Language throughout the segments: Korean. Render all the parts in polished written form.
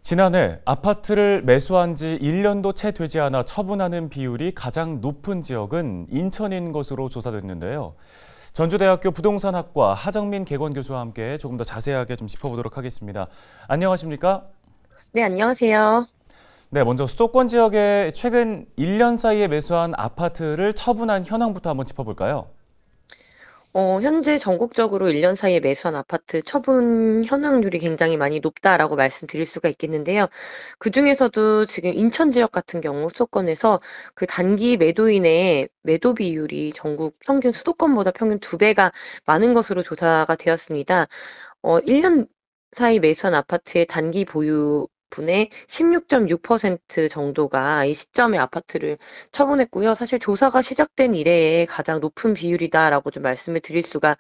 지난해 아파트를 매수한 지 1년도 채 되지 않아 처분하는 비율이 가장 높은 지역은 인천인 것으로 조사됐는데요. 전주대학교 부동산학과 하정민 개건교수와 함께 조금 더 자세하게 좀 짚어보도록 하겠습니다. 안녕하십니까? 네, 안녕하세요. 네, 먼저 수도권 지역에 최근 1년 사이에 매수한 아파트를 처분한 현황부터 한번 짚어볼까요? 현재 전국적으로 1년 사이에 매수한 아파트 처분 현황률이 굉장히 많이 높다라고 말씀드릴 수가 있겠는데요. 그중에서도 지금 인천 지역 같은 경우 수도권에서 그 단기 매도인의 매도 비율이 전국 평균 수도권보다 평균 2배가 많은 것으로 조사가 되었습니다. 1년 사이 매수한 아파트의 단기 보유 분의 16.6% 정도가 이 시점에 아파트를 처분했고요. 사실 조사가 시작된 이래에 가장 높은 비율이다라고 좀 말씀을 드릴 수가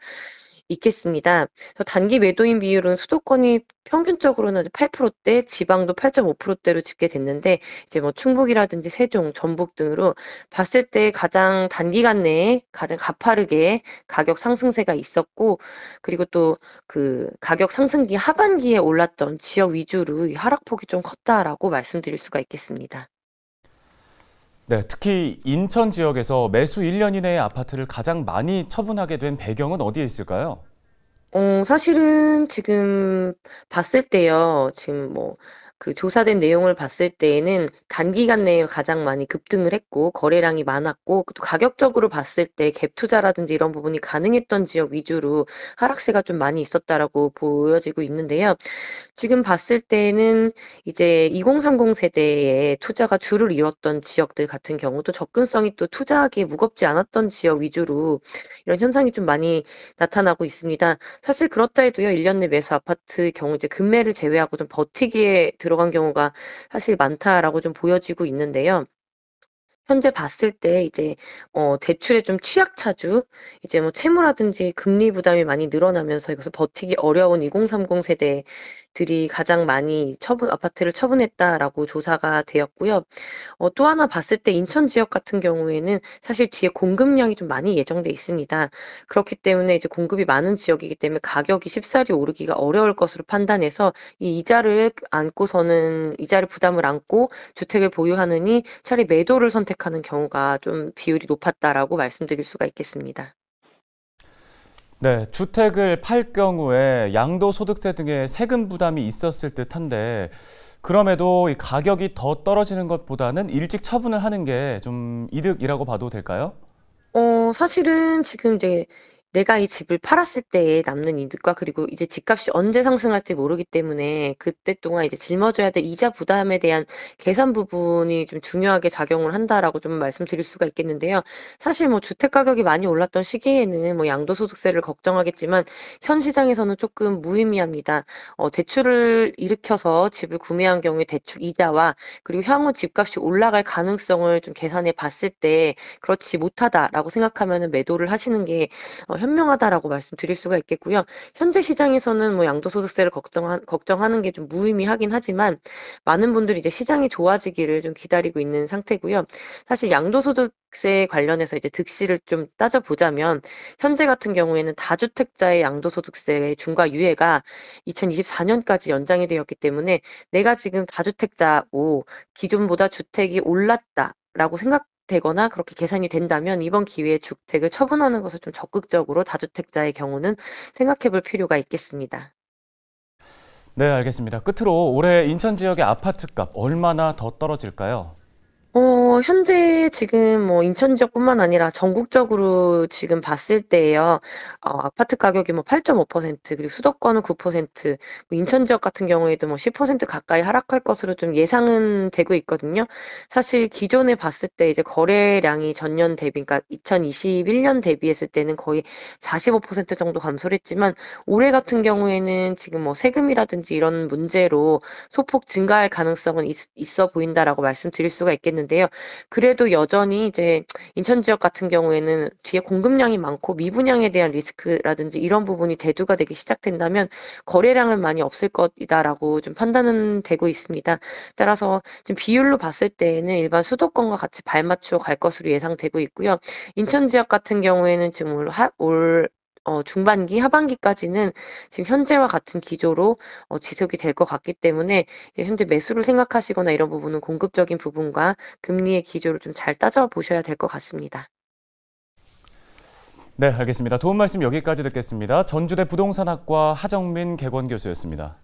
있겠습니다. 그래서 단기 매도인 비율은 수도권이 평균적으로는 8%대, 지방도 8.5%대로 집계됐는데 이제 뭐 충북이라든지 세종, 전북 등으로 봤을 때 가장 단기간 내에 가장 가파르게 가격 상승세가 있었고, 그리고 또 그 가격 상승기 하반기에 올랐던 지역 위주로 이 하락폭이 좀 컸다라고 말씀드릴 수가 있겠습니다. 네, 특히 인천 지역에서 매수 1년 이내의 아파트를 가장 많이 처분하게 된 배경은 어디에 있을까요? 사실은 지금 봤을 때요. 지금 뭐 그 조사된 내용을 봤을 때에는 단기간 내에 가장 많이 급등을 했고 거래량이 많았고 또 가격적으로 봤을 때 갭 투자라든지 이런 부분이 가능했던 지역 위주로 하락세가 좀 많이 있었다라고 보여지고 있는데요. 지금 봤을 때는 이제 2030 세대에 투자가 주를 이뤘던 지역들 같은 경우도 접근성이 또 투자하기에 무겁지 않았던 지역 위주로 이런 현상이 좀 많이 나타나고 있습니다. 사실 그렇다 해도요, 1년 내 매수 아파트의 경우 이제 급매를 제외하고 좀 버티기에 들어간 경우가 사실 많다라고 좀 보여지고 있는데요. 현재 봤을 때 이제 대출의 좀 취약차주, 이제 뭐 채무라든지 금리 부담이 많이 늘어나면서 이것을 버티기 어려운 2030 세대들이 가장 많이 아파트를 처분했다라고 조사가 되었고요. 또 하나 봤을 때 인천 지역 같은 경우에는 사실 뒤에 공급량이 좀 많이 예정돼 있습니다. 그렇기 때문에 이제 공급이 많은 지역이기 때문에 가격이 쉽사리 오르기가 어려울 것으로 판단해서 이 이자를 부담을 안고 주택을 보유하느니 차라리 매도를 선택하는 경우가 좀 비율이 높았다라고 말씀드릴 수가 있겠습니다. 네, 주택을 팔 경우에 양도소득세 등의 세금 부담이 있었을 듯한데 그럼에도 이 가격이 더 떨어지는 것보다는 일찍 처분을 하는 게 좀 이득이라고 봐도 될까요? 사실은 지금 이제 내가 이 집을 팔았을 때에 남는 이득과 그리고 이제 집값이 언제 상승할지 모르기 때문에 그때 동안 이제 짊어져야 될 이자 부담에 대한 계산 부분이 좀 중요하게 작용을 한다라고 좀 말씀드릴 수가 있겠는데요. 사실 뭐 주택 가격이 많이 올랐던 시기에는 뭐 양도소득세를 걱정하겠지만 현 시장에서는 조금 무의미합니다. 대출을 일으켜서 집을 구매한 경우에 대출 이자와 그리고 향후 집값이 올라갈 가능성을 좀 계산해 봤을 때 그렇지 못하다라고 생각하면은 매도를 하시는 게 현명하다라고 말씀드릴 수가 있겠고요. 현재 시장에서는 뭐 양도소득세를 걱정하는 게 좀 무의미하긴 하지만 많은 분들이 이제 시장이 좋아지기를 좀 기다리고 있는 상태고요. 사실 양도소득세 관련해서 이제 득실을 좀 따져보자면 현재 같은 경우에는 다주택자의 양도소득세의 중과 유예가 2024년까지 연장이 되었기 때문에 내가 지금 다주택자고 기존보다 주택이 올랐다라고 생각되거나 그렇게 계산이 된다면 이번 기회에 주택을 처분하는 것을 좀 적극적으로 다주택자의 경우는 생각해 볼 필요가 있겠습니다. 네, 알겠습니다. 끝으로 올해 인천 지역의 아파트값 얼마나 더 떨어질까요? 현재 지금 뭐 인천 지역뿐만 아니라 전국적으로 지금 봤을 때요, 아파트 가격이 뭐 8.5%, 그리고 수도권은 9%, 인천 지역 같은 경우에도 뭐 10% 가까이 하락할 것으로 좀 예상은 되고 있거든요. 사실 기존에 봤을 때 이제 거래량이 전년 대비, 그러니까 2021년 대비했을 때는 거의 45% 정도 감소를 했지만 올해 같은 경우에는 지금 뭐 세금이라든지 이런 문제로 소폭 증가할 가능성은 있어 보인다라고 말씀드릴 수가 있겠는데요. 그래도 여전히 이제 인천 지역 같은 경우에는 뒤에 공급량이 많고 미분양에 대한 리스크라든지 이런 부분이 대두가 되기 시작된다면 거래량은 많이 없을 것이다라고 좀 판단은 되고 있습니다. 따라서 지금 비율로 봤을 때에는 일반 수도권과 같이 발맞추어 갈 것으로 예상되고 있고요. 인천 지역 같은 경우에는 지금 올 중반기, 하반기까지는 지금 현재와 같은 기조로 지속이 될 것 같기 때문에 이제 현재 매수를 생각하시거나 이런 부분은 공급적인 부분과 금리의 기조를 좀 잘 따져보셔야 될 것 같습니다. 네, 알겠습니다. 도움 말씀 여기까지 듣겠습니다. 전주대 부동산학과 하정민 개건교수였습니다.